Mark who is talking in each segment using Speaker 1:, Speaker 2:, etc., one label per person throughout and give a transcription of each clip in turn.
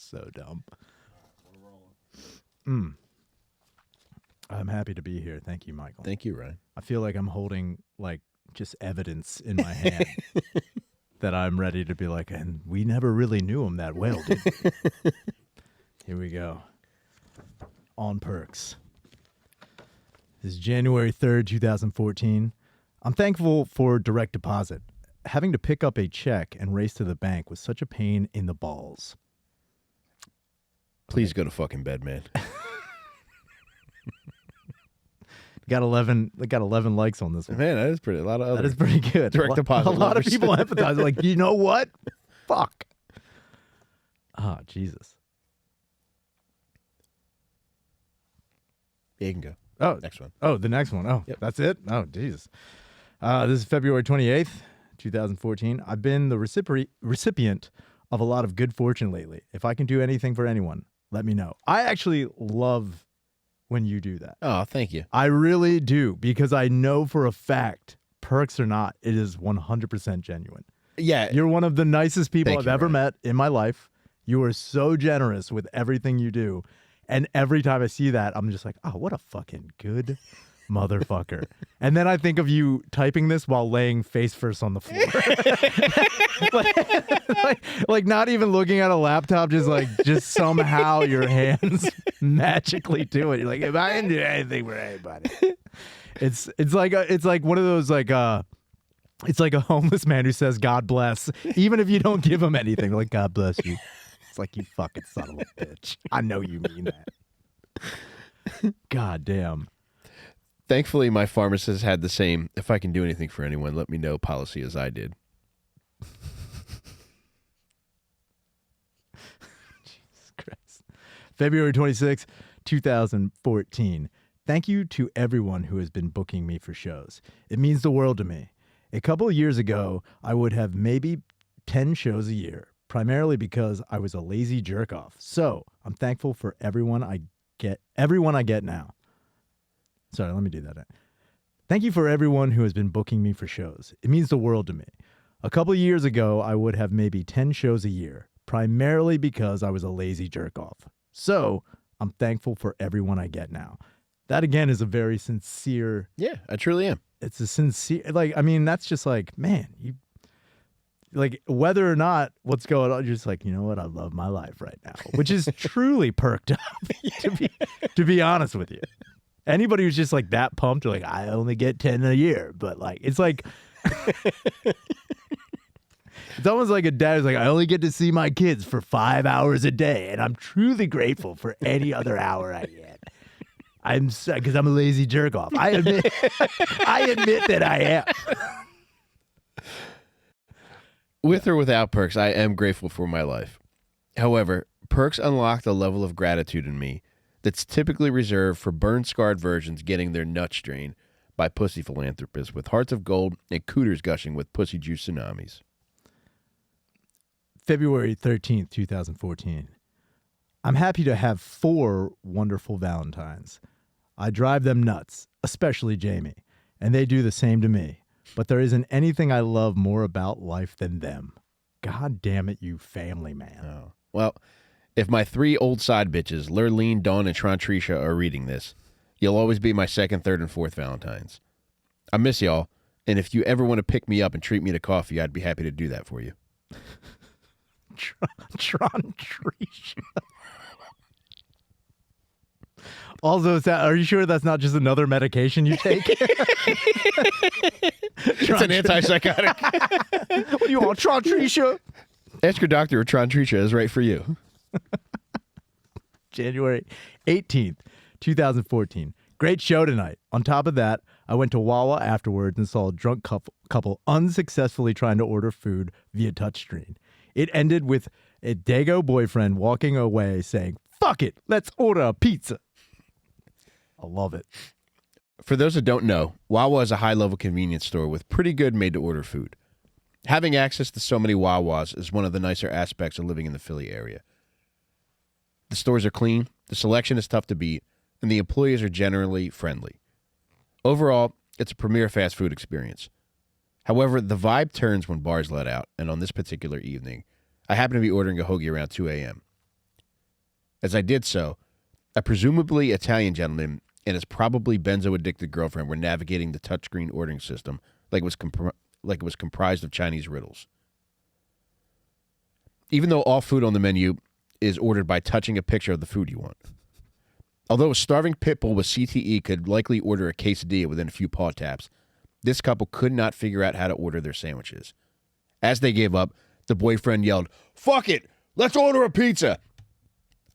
Speaker 1: So dumb. I'm happy to be here. Thank you, Michael.
Speaker 2: Thank you, Ryan.
Speaker 1: I feel like I'm holding like just evidence in my hand that I'm ready to be like, and we never really knew him that well, did we? Here we go. On Percs. This is January 3rd, 2014. I'm thankful for direct deposit. Having to pick up a check and race to the bank was such a pain in the balls.
Speaker 2: Please go to fucking bed, man.
Speaker 1: Got 11 likes on this one.
Speaker 2: Man, that is pretty. A lot of other.
Speaker 1: That is pretty good.
Speaker 2: Direct deposit.
Speaker 1: A lot of people empathize. Like, you know what? Fuck. Ah, Jesus.
Speaker 2: Yeah, you can go.
Speaker 1: Oh,
Speaker 2: Next one.
Speaker 1: Oh, the next one. Oh,
Speaker 2: Yep.
Speaker 1: That's it? Oh, Jesus. This is February 28th, 2014. I've been the recipient of a lot of good fortune lately. If I can do anything for anyone, let me know. I actually love when you do that.
Speaker 2: Oh, thank you.
Speaker 1: I really do, because I know for a fact, perks or not, it is 100% genuine.
Speaker 2: Yeah.
Speaker 1: You're one of the nicest people
Speaker 2: Thank
Speaker 1: I've
Speaker 2: you,
Speaker 1: ever
Speaker 2: Ryan.
Speaker 1: met in my life. You are so generous with everything you do. And every time I see that, I'm just like, oh, what a fucking good motherfucker. And then I think of you typing this while laying face first on the floor. like not even looking at a laptop, just somehow your hands magically do it. You're like, if I can do anything for anybody. It's like one of those it's like a homeless man who says God bless, even if you don't give him anything. Like, God bless you. It's like, you fucking son of a bitch. I know you mean that. God damn.
Speaker 2: Thankfully, my pharmacist had the same, if I can do anything for anyone, let me know policy as I did.
Speaker 1: Jesus Christ. February 26, 2014. Thank you to everyone who has been booking me for shows. It means the world to me. A couple of years ago, I would have maybe 10 shows a year, primarily because I was a lazy jerk off. So I'm thankful for everyone I get now. Sorry, let me do that. Thank you for everyone who has been booking me for shows. It means the world to me. A couple of years ago, I would have maybe 10 shows a year, primarily because I was a lazy jerk off. So I'm thankful for everyone I get now. That again is a very sincere.
Speaker 2: Yeah, I truly am.
Speaker 1: It's a sincere, that's just like, man, you, like, whether or not what's going on, you're just like, you know what, I love my life right now, which is truly perked up, to be honest with you. Anybody who's just like that pumped, like, I only get 10 a year, but like, it's like, it's almost like a dad who's like, I only get to see my kids for 5 hours a day, and I'm truly grateful for any other hour I get. Because I'm a lazy jerk off. I admit that I am.
Speaker 2: With or without perks, I am grateful for my life. However, perks unlocked a level of gratitude in me that's typically reserved for burn-scarred virgins getting their nuts drained by pussy philanthropists with hearts of gold and cooters gushing with pussy juice tsunamis.
Speaker 1: February 13th, 2014. I'm happy to have 4 wonderful Valentines. I drive them nuts, especially Jamie, and they do the same to me. But there isn't anything I love more about life than them. God damn it, you family man.
Speaker 2: Oh. Well, if my 3 old side bitches, Lurleen, Dawn, and Trantrisha are reading this, you'll always be my 2nd, 3rd, and 4th Valentines. I miss y'all, and if you ever want to pick me up and treat me to coffee, I'd be happy to do that for you.
Speaker 1: Trantrisha. Also, are you sure that's not just another medication you take?
Speaker 2: It's an antipsychotic.
Speaker 1: What do you want, Trantrisha?
Speaker 2: Ask your doctor if Trantrisha is right for you.
Speaker 1: January 18th, 2014. Great show tonight. On top of that, I went to Wawa afterwards and saw a drunk couple unsuccessfully trying to order food via touchscreen. It ended with a Dago boyfriend walking away saying, "Fuck it, let's order a pizza." I love it.
Speaker 2: For those that don't know, Wawa is a high-level convenience store with pretty good made-to-order food. Having access to so many Wawas is one of the nicer aspects of living in the Philly area. The stores are clean, the selection is tough to beat, and the employees are generally friendly. Overall, it's a premier fast food experience. However, the vibe turns when bars let out, and on this particular evening, I happened to be ordering a hoagie around 2 a.m. As I did so, a presumably Italian gentleman and his probably benzo-addicted girlfriend were navigating the touchscreen ordering system like it was comprised of Chinese riddles. Even though all food on the menu is ordered by touching a picture of the food you want. Although a starving pit bull with CTE could likely order a quesadilla within a few paw taps, this couple could not figure out how to order their sandwiches. As they gave up, the boyfriend yelled, "Fuck it! Let's order a pizza!"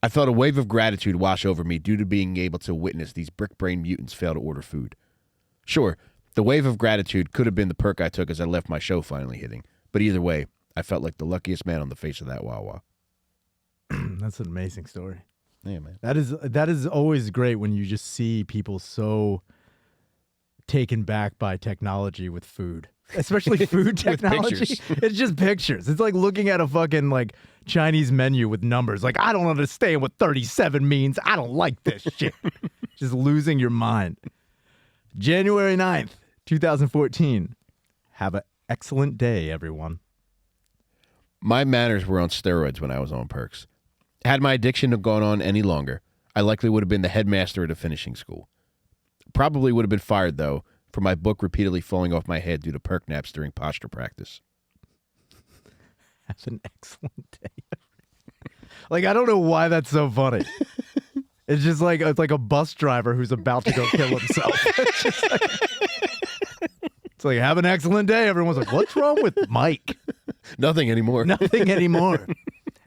Speaker 2: I felt a wave of gratitude wash over me due to being able to witness these brick-brained mutants fail to order food. Sure, the wave of gratitude could have been the perk I took as I left my show finally hitting, but either way, I felt like the luckiest man on the face of that Wawa.
Speaker 1: That's an amazing story.
Speaker 2: Yeah, man.
Speaker 1: That is always great when you just see people so taken back by technology with food, especially food technology. It's just pictures. It's like looking at a fucking like Chinese menu with numbers. Like, I don't understand what 37 means. I don't like this shit. Just losing your mind. January 9th, 2014. Have an excellent day, everyone.
Speaker 2: My manners were on steroids when I was on Percs. Had my addiction gone on any longer, I likely would have been the headmaster at a finishing school. Probably would have been fired, though, for my book repeatedly falling off my head due to perk naps during posture practice.
Speaker 1: Have an excellent day. Like, I don't know why that's so funny. It's just like it's like a bus driver who's about to go kill himself. It's like, have an excellent day. Everyone's like, what's wrong with Mike?
Speaker 2: Nothing anymore.
Speaker 1: Nothing anymore.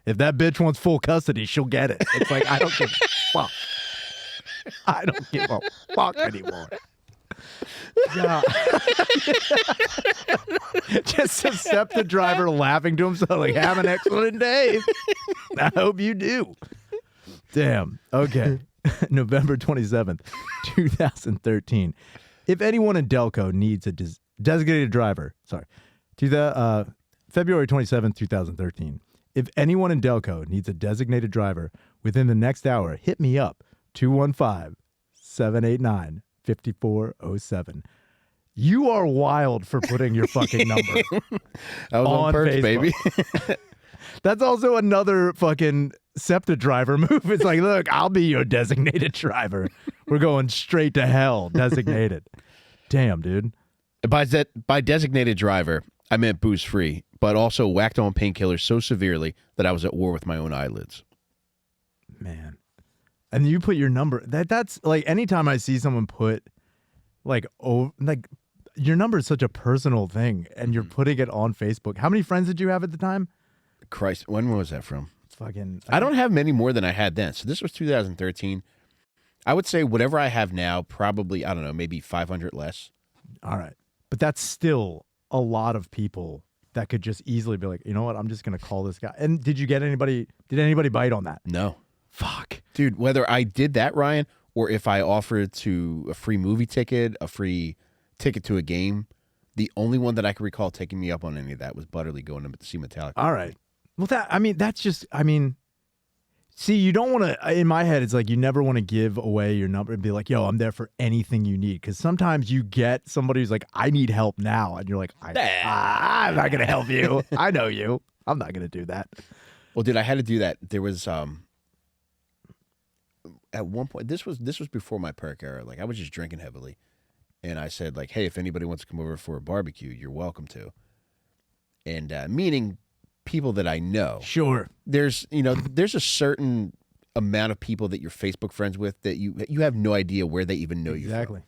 Speaker 1: If that bitch wants full custody, she'll get it. It's like, I don't give a fuck. I don't give a fuck anymore. Yeah. Just accept the driver laughing to himself, like, have an excellent day. I hope you do. Damn. Okay. November 27th, 2013. If anyone in Delco needs a designated driver, February 27th, 2013. If anyone in Delco needs a designated driver within the next hour, hit me up, 215-789-5407. You are wild for putting your fucking number
Speaker 2: I was on Percs,
Speaker 1: Facebook.
Speaker 2: baby.
Speaker 1: That's also another fucking SEPTA driver move. It's like, look, I'll be your designated driver. We're going straight to hell, designated. Damn, dude.
Speaker 2: By designated driver, I meant booze-free, but also whacked on painkillers so severely that I was at war with my own eyelids.
Speaker 1: Man. And you put your number. That's like, anytime I see someone put your number is such a personal thing, and you're putting it on Facebook. How many friends did you have at the time?
Speaker 2: Christ, when was that from?
Speaker 1: Fucking.
Speaker 2: I don't have many more than I had then. So this was 2013. I would say whatever I have now, probably, I don't know, maybe 500 less.
Speaker 1: All right. But that's still a lot of people that could just easily be like, you know what, I'm just going to call this guy. And did anybody bite on that?
Speaker 2: No.
Speaker 1: Fuck.
Speaker 2: Dude, whether I did that, Ryan, or if I offered to a free movie ticket, a free ticket to a game, the only one that I can recall taking me up on any of that was Butterly going to see Metallica.
Speaker 1: All right. Well, see, you don't want to, in my head, it's like you never want to give away your number and be like, yo, I'm there for anything you need. Because sometimes you get somebody who's like, I need help now. And you're like, I'm not going to help you. I know you. I'm not going to do that.
Speaker 2: Well, dude, I had to do that. There was, at one point, this was before my perk era. Like, I was just drinking heavily. And I said, like, hey, if anybody wants to come over for a barbecue, you're welcome to. And meaning people that I know.
Speaker 1: Sure.
Speaker 2: There's a certain amount of people that you're Facebook friends with that you have no idea where they even know you from.
Speaker 1: Exactly.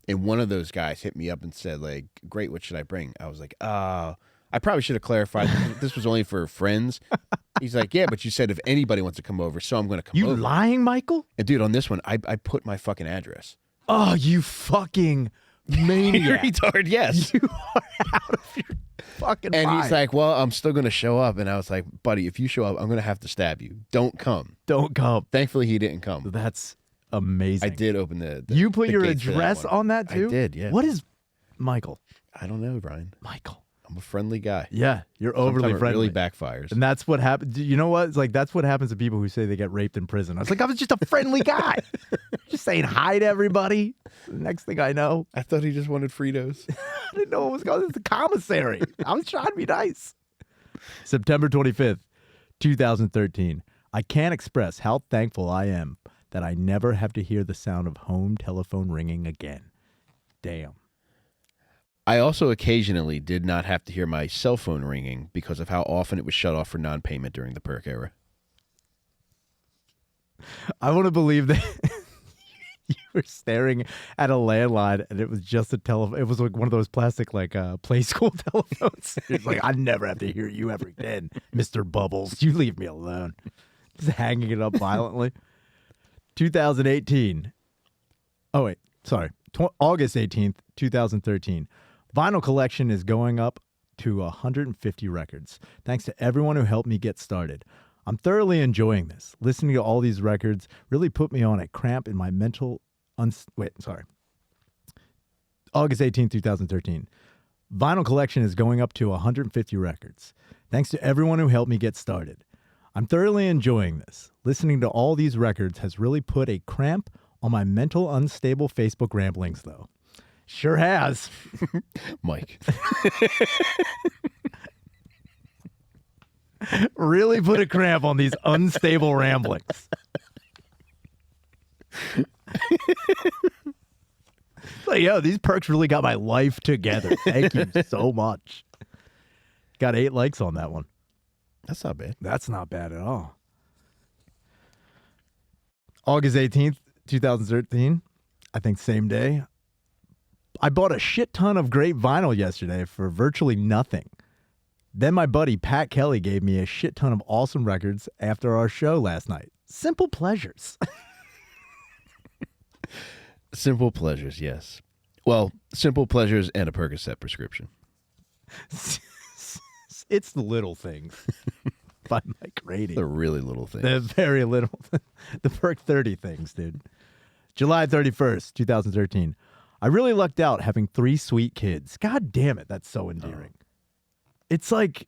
Speaker 2: And one of those guys hit me up and said, like, great, what should I bring? I was like, I probably should have clarified this was only for friends. He's like, yeah, but you said if anybody wants to come over, so I'm going to come over.
Speaker 1: You lying, Michael?
Speaker 2: And dude, on this one, I put my fucking address.
Speaker 1: Oh, you fucking maniac.
Speaker 2: Retard, yes.
Speaker 1: You are out of your fucking mind.
Speaker 2: And he's like, well, I'm still going to show up. And I was like, buddy, if you show up, I'm going to have to stab you. Don't come.
Speaker 1: Don't come.
Speaker 2: Thankfully, he didn't come.
Speaker 1: That's amazing.
Speaker 2: I did open the
Speaker 1: you put
Speaker 2: the
Speaker 1: your
Speaker 2: gates for that
Speaker 1: address
Speaker 2: one.
Speaker 1: on that too?
Speaker 2: I did, yeah.
Speaker 1: What is Michael?
Speaker 2: I don't know, Brian.
Speaker 1: Michael.
Speaker 2: I'm a friendly guy.
Speaker 1: Yeah, you're overly
Speaker 2: Sometimes
Speaker 1: friendly.
Speaker 2: It really backfires.
Speaker 1: And that's what happens. You know what? It's like, that's what happens to people who say they get raped in prison. I was like, I was just a friendly guy. Just saying hi to everybody. The next thing I know,
Speaker 2: I thought he just wanted Fritos.
Speaker 1: I didn't know what was going on. It's the commissary. I was trying to be nice. September 25th, 2013. I can't express how thankful I am that I never have to hear the sound of home telephone ringing again. Damn.
Speaker 2: I also occasionally did not have to hear my cell phone ringing because of how often it was shut off for non-payment during the Perc era.
Speaker 1: I want to believe that you were staring at a landline and it was just a telephone. It was like one of those plastic, like play school telephones. It's like, I never have to hear you ever again, Mr. Bubbles. You leave me alone. Just hanging it up violently. 2018. Oh, wait. Sorry. August 18th, 2013. Vinyl collection is going up to 150 records. Thanks to everyone who helped me get started. I'm thoroughly enjoying this. Listening to all these records really put me on a cramp in my mental... August 18th, 2013. Vinyl collection is going up to 150 records. Thanks to everyone who helped me get started. I'm thoroughly enjoying this. Listening to all these records has really put a cramp on my mental unstable Facebook ramblings, though. Sure has.
Speaker 2: Mike.
Speaker 1: Really put a cramp on these unstable ramblings. Like, yo, these perks really got my life together. Thank you so much. Got 8 likes on that one.
Speaker 2: That's not bad.
Speaker 1: That's not bad at all. August 18th, 2013. I think same day. I bought a shit ton of great vinyl yesterday for virtually nothing. Then my buddy Pat Kelly gave me a shit ton of awesome records after our show last night. Simple pleasures.
Speaker 2: Simple pleasures, yes. Well, simple pleasures and a Percocet prescription.
Speaker 1: It's the little things by Mike Rainey.
Speaker 2: The really little things.
Speaker 1: The very little. The Perk 30 things, dude. July 31st, 2013. I really lucked out having 3 sweet kids. God damn it, that's so endearing. Oh. It's like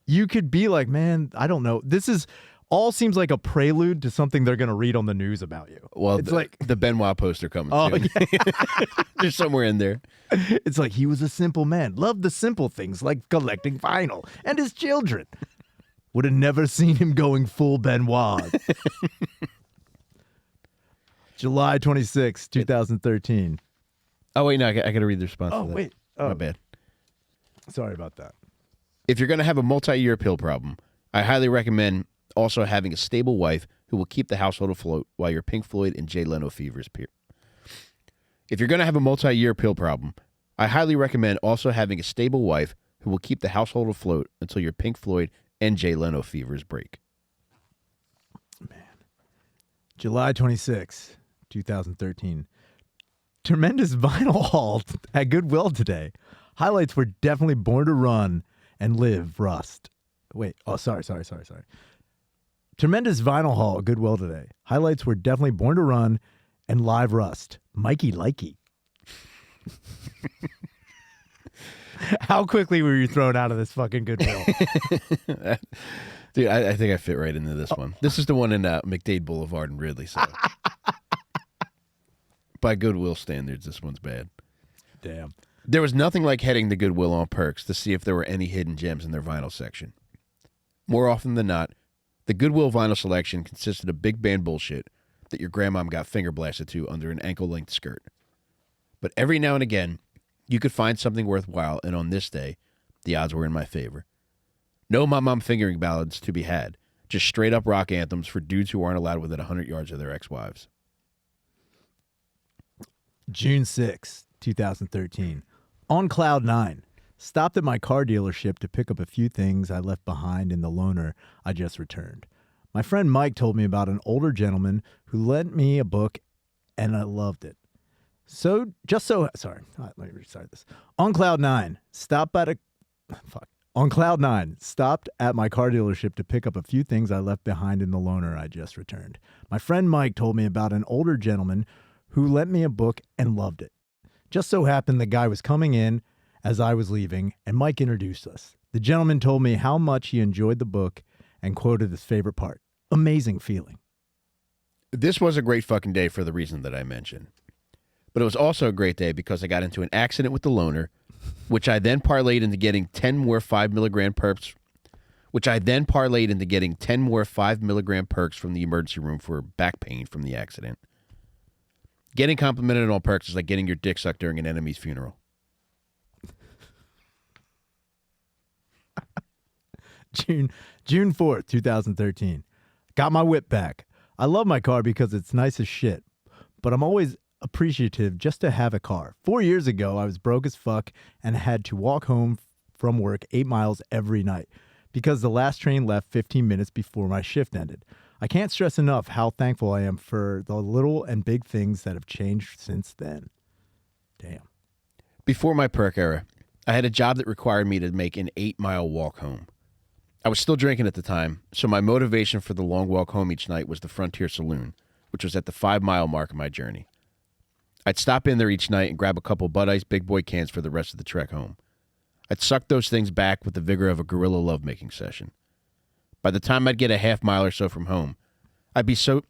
Speaker 1: you could be like, man, I don't know. This is all seems like a prelude to something they're going to read on the news about you.
Speaker 2: Well, it's like the Benoit poster coming soon. Yeah. There's somewhere in there.
Speaker 1: It's like he was a simple man. Loved the simple things like collecting vinyl and his children. Would have never seen him going full Benoit. July 26, 2013.
Speaker 2: Oh, wait, no, I got to read the response to that.
Speaker 1: Wait. Oh,
Speaker 2: my bad.
Speaker 1: Sorry about that.
Speaker 2: If you're going to have a multi-year pill problem, I highly recommend also having a stable wife who will keep the household afloat while your Pink Floyd and Jay Leno fevers appear. If you're going to have a multi-year pill problem, I highly recommend also having a stable wife who will keep the household afloat until your Pink Floyd and Jay Leno fevers break.
Speaker 1: Man. July 26, 2013. Tremendous vinyl haul at Goodwill today. Highlights were definitely Born to Run and Live Rust. Wait. Oh, sorry. Tremendous vinyl haul at Goodwill today. Highlights were definitely Born to Run and Live Rust. Mikey Likey. How quickly were you thrown out of this fucking Goodwill?
Speaker 2: Dude, I think I fit right into this one. This is the one in McDade Boulevard in Ridley. So. By Goodwill standards, this one's bad.
Speaker 1: Damn.
Speaker 2: There was nothing like heading to Goodwill on Percs to see if there were any hidden gems in their vinyl section. More often than not, the Goodwill vinyl selection consisted of big band bullshit that your grandmom got finger blasted to under an ankle-length skirt. But every now and again, you could find something worthwhile, and on this day, the odds were in my favor. No mom fingering ballads to be had, just straight-up rock anthems for dudes who aren't allowed within 100 yards of their ex-wives.
Speaker 1: June 6, 2013. On Cloud 9. Stopped at my car dealership to pick up a few things I left behind in the loaner I just returned. My friend Mike told me about an older gentleman who lent me a book, and I loved it. Sorry, let me restart this. On Cloud 9, stopped at my car dealership to pick up a few things I left behind in the loaner I just returned. My friend Mike told me about an older gentleman who lent me a book and loved it. Just so happened the guy was coming in as I was leaving, and Mike introduced us. The gentleman told me how much he enjoyed the book and quoted his favorite part. Amazing feeling.
Speaker 2: This was a great fucking day for the reason that I mentioned. But it was also a great day because I got into an accident with the loaner, which I then parlayed into getting 10 more 5 milligram perps, which I then parlayed into getting 10 more 5 milligram Percs from the emergency room for back pain from the accident. Getting complimented on Percs is like getting your dick sucked during an enemy's funeral.
Speaker 1: June 4th, 2013. Got my whip back. I love my car because it's nice as shit, but I'm always appreciative just to have a car. 4 years ago, I was broke as fuck and had to walk home from work 8 miles every night because the last train left 15 minutes before my shift ended. I can't stress enough how thankful I am for the little and big things that have changed since then. Damn.
Speaker 2: Before my Perc era, I had a job that required me to make an 8-mile walk home. I was still drinking at the time, so my motivation for the long walk home each night was the Frontier Saloon, which was at the 5-mile mark of my journey. I'd stop in there each night and grab a couple Bud Ice Big Boy cans for the rest of the trek home. I'd suck those things back with the vigor of a guerrilla lovemaking session. By the time I'd get a half mile or so from home, I'd be so...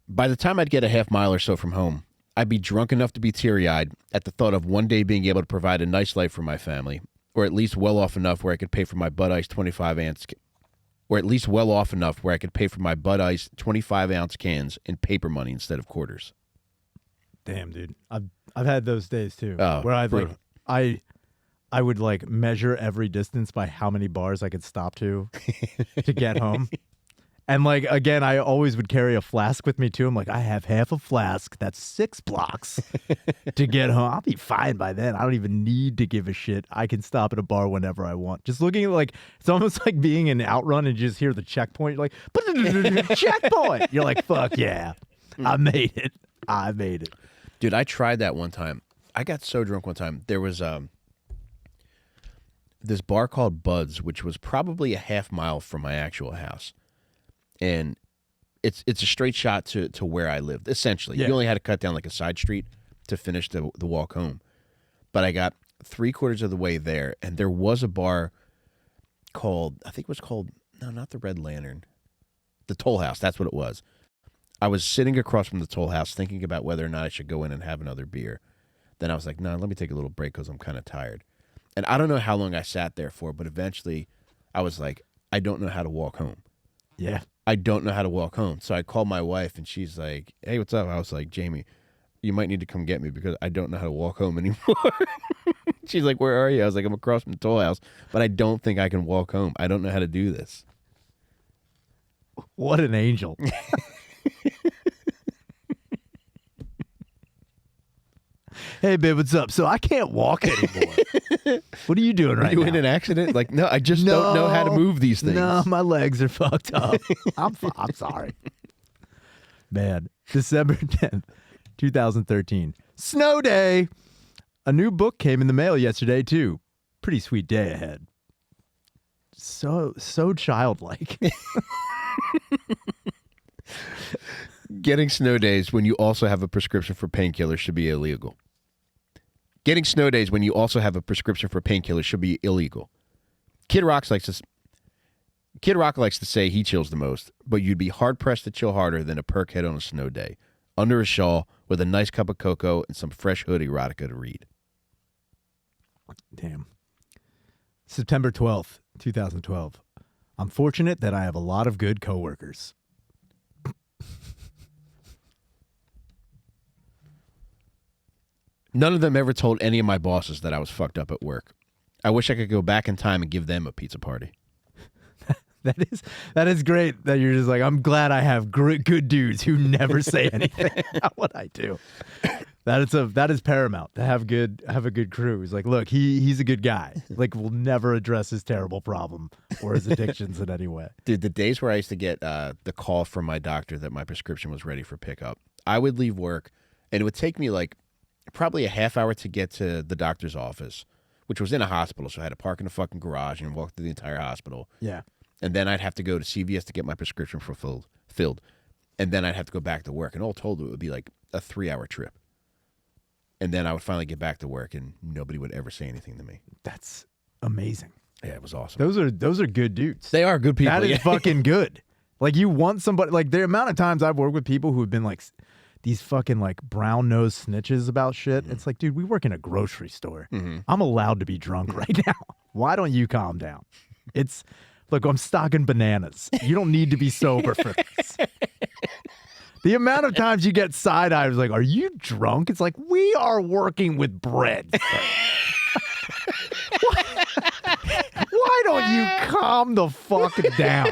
Speaker 2: By the time I'd get a half mile or so from home, I'd be drunk enough to be teary-eyed at the thought of one day being able to provide a nice life for my family, or at least well off enough where I could pay for my Bud Ice 25-ounce... Or at least well off enough where I could pay for my Bud Ice 25-ounce cans in paper money instead of quarters.
Speaker 1: Damn, dude. I've had those days too.
Speaker 2: Oh,
Speaker 1: where I would like measure every distance by how many bars I could stop to get home. And like again, I always would carry a flask with me too. I'm like, I have half a flask. That's 6 blocks to get home. I'll be fine by then. I don't even need to give a shit. I can stop at a bar whenever I want. Just looking at like it's almost like being in Outrun and you just hear the checkpoint. You're like, checkpoint. You're like, fuck yeah, I made it. I made it.
Speaker 2: Dude, I tried that one time. I got so drunk one time. There was this bar called Bud's, which was probably a half mile from my actual house. And it's a straight shot to where I lived, essentially. Yeah. You only had to cut down like a side street to finish the walk home. But I got 3/4 of the way there, and there was a bar called, I think it was called, no, not the Red Lantern. The Toll House, that's what it was. I was sitting across from the Toll House thinking about whether or not I should go in and have another beer. Then I was like, no, let me take a little break because I'm kind of tired. And I don't know how long I sat there for, but eventually I was like, I don't know how to walk home.
Speaker 1: Yeah.
Speaker 2: I don't know how to walk home. So I called my wife, and she's like, hey, what's up? I was like, Jamie, you might need to come get me because I don't know how to walk home anymore. She's like, where are you? I was like, I'm across from the Toll House, but I don't think I can walk home. I don't know how to do this.
Speaker 1: What an angel. Hey, babe, what's up? So I can't walk anymore. What are you doing right now?
Speaker 2: Are you in an accident? Like, no, I just don't know how to move these things.
Speaker 1: No, my legs are fucked up. I'm sorry. Man, December 10th, 2013. Snow day. A new book came in the mail yesterday, too. Pretty sweet day ahead. So childlike.
Speaker 2: Getting snow days when you also have a prescription for painkillers should be illegal. Getting snow days when you also have a prescription for painkillers should be illegal. Kid Rock likes to say he chills the most, but you'd be hard-pressed to chill harder than a perk head on a snow day, under a shawl, with a nice cup of cocoa and some fresh hood erotica to read.
Speaker 1: Damn. September 12th, 2012. I'm fortunate that I have a lot of good coworkers.
Speaker 2: None of them ever told any of my bosses that I was fucked up at work. I wish I could go back in time and give them a pizza party.
Speaker 1: That is great that you're just like, I'm glad I have good dudes who never say anything about what I do. That is paramount to have a good crew. He's like, look, he's a good guy. Like, we'll never address his terrible problem or his addictions in any way.
Speaker 2: Dude, the days where I used to get the call from my doctor that my prescription was ready for pickup, I would leave work and it would take me like probably a half hour to get to the doctor's office, which was in a hospital. So I had to park in the fucking garage and walk through the entire hospital.
Speaker 1: Yeah.
Speaker 2: And then I'd have to go to CVS to get my prescription filled. And then I'd have to go back to work. And all told, it would be like a 3-hour trip. And then I would finally get back to work and nobody would ever say anything to me.
Speaker 1: That's amazing.
Speaker 2: Yeah, it was awesome.
Speaker 1: Those are good dudes.
Speaker 2: They are good people.
Speaker 1: That is fucking good. Like, you want somebody, like, the amount of times I've worked with people who have been like, these fucking like brown nosed snitches about shit. It's like, dude, we work in a grocery store. I'm allowed to be drunk right now. Why don't you calm down? Look, I'm stocking bananas. You don't need to be sober for this. The amount of times you get side-eyed, I was like, are you drunk? It's like, we are working with bread. Why don't you calm the fuck down?